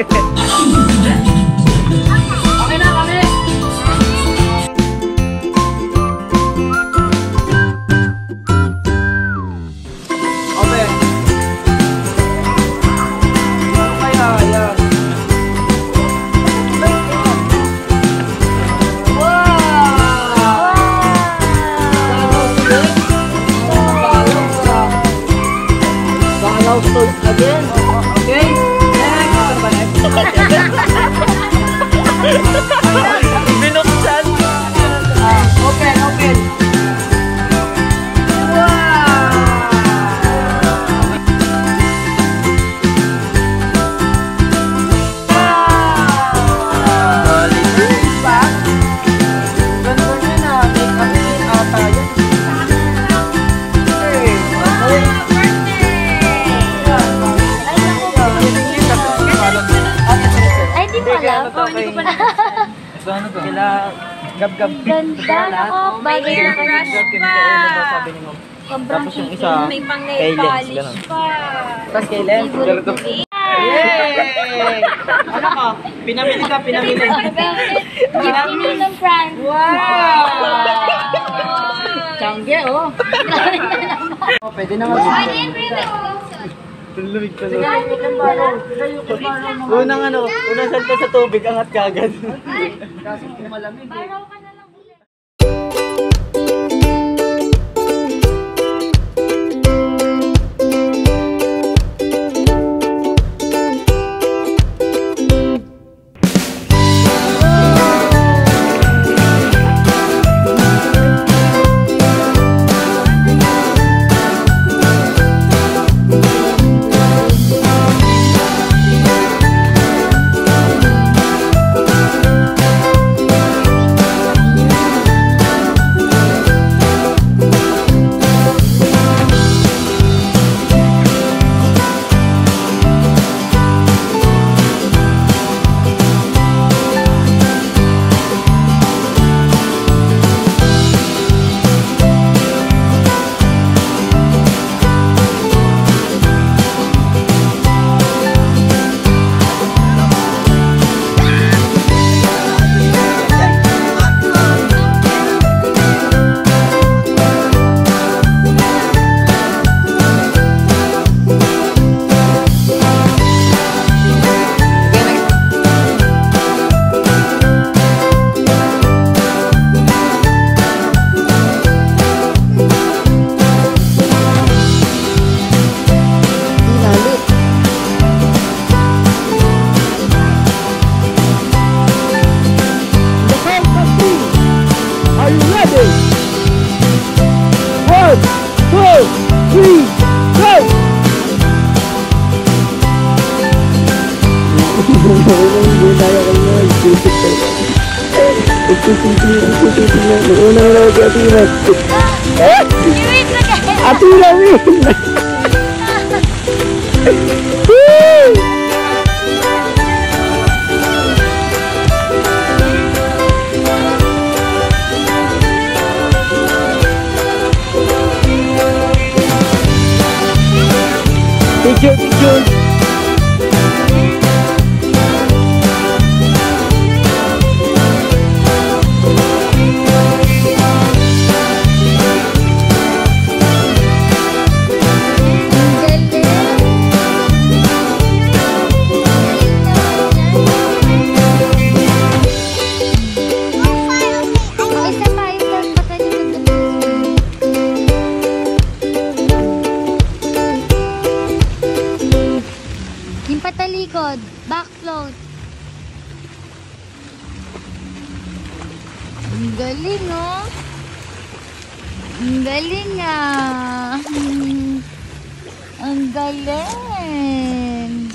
Okay na kami! Okay. Ano kaya yan? Toast again. Okay? Next. Ano ba next? Binuksan. Open, open. Wow! Holidays pa? Ganda nyo na. May kami ata yun. Ay, di pala. Hindi ko pala. So ano to? Kila gab-gab. Ganda, nako. Bagay na Gab-gab kay Mikaela, sabi ni Mom. Tapos yung isa, kay Lens, gano'n. Tapos kay Lens, gano'n. Yay! Ano ka? Pinamili ka, pinamili. Gifting ng France. Wow! Tangge, oh. Pwede na Tulumig pa unang ano, unang salta sa tubig, angat kagad. Kasi kung malamig eh. Picture. Patalikod, back float. Ang galing, oh. Ang galing, ah. Ang galing.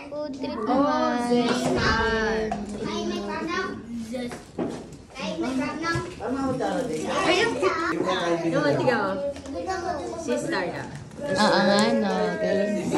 Food trip naman. Sister na. Oo nga, no. Galing.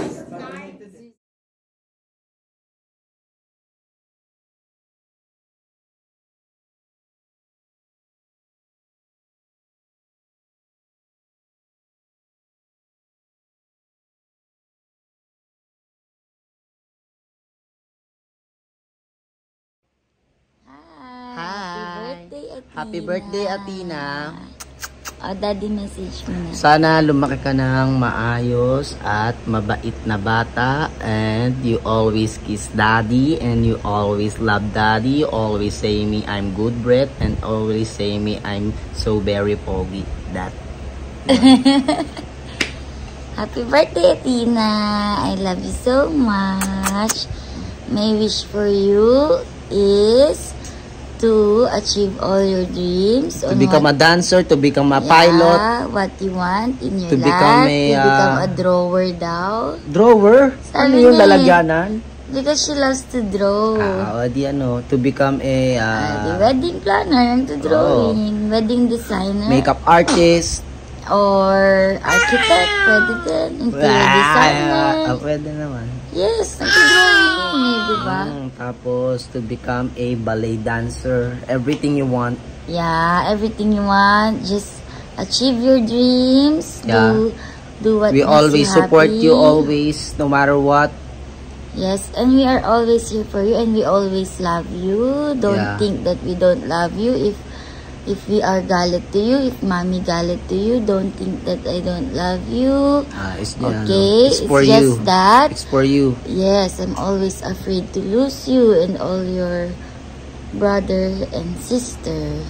Happy birthday, Athena. Oh, daddy message mo na. Sana lumaki ka ng maayos at mabait na bata, and you always kiss daddy, and you always love daddy. You always say me I'm good breath, and always say me I'm so very pogi. That. Happy birthday, Athena. I love you so much. My wish for you is to achieve all your dreams. To become a dancer, to become a pilot. What you want in your To life. become to become a drawer daw. Drawer? Ano Sabi yung niya lalagyanan? Because she loves to draw. Di ano, to become a The wedding planner, to drawing. Wedding designer. makeup artist. Or architect, pwede din. Interior designer. Pwede naman. Yes, nagdodrawing eh, di ba? Tapos, to become a ballet dancer. Everything you want. Yeah, everything you want. Just achieve your dreams. Yeah. Do what We makes always you support happy. you, always, no matter what. Yes, and we are always here for you, and we always love you. Don't think that we don't love you. If we are galit to you, if mommy galit to you, don't think that I don't love you. It's It's for you. just that. It's for you. Yes, I'm always afraid to lose you and all your brother and sister.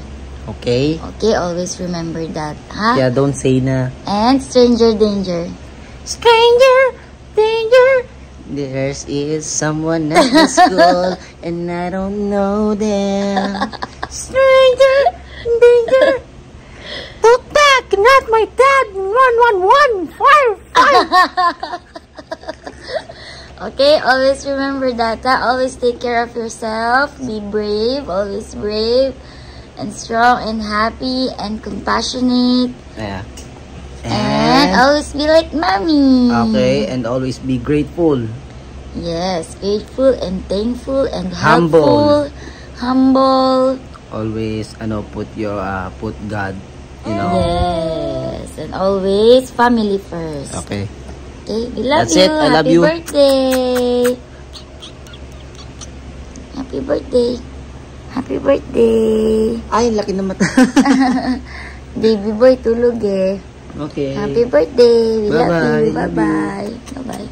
Okay? Okay, always remember that, ha? Yeah, don't say na. And stranger danger. Stranger danger. There is someone at the school and I don't know them. Stranger danger. Look back, not my dad. 11155. Okay, always remember that, ha? Always take care of yourself. Be brave, always brave and strong and happy and compassionate. Yeah. And always be like mommy. Okay, and always be grateful. Yes, grateful and thankful and Humble. helpful. Humble. Always, put God, Yes, and always family first. Okay. Okay, we love That's you. it. I love Happy you. birthday. Happy birthday. Happy birthday. Ay, laki na mata. Baby boy, tulog eh. Okay. Happy birthday. We love you. Bye-bye. Bye-bye. Bye-bye.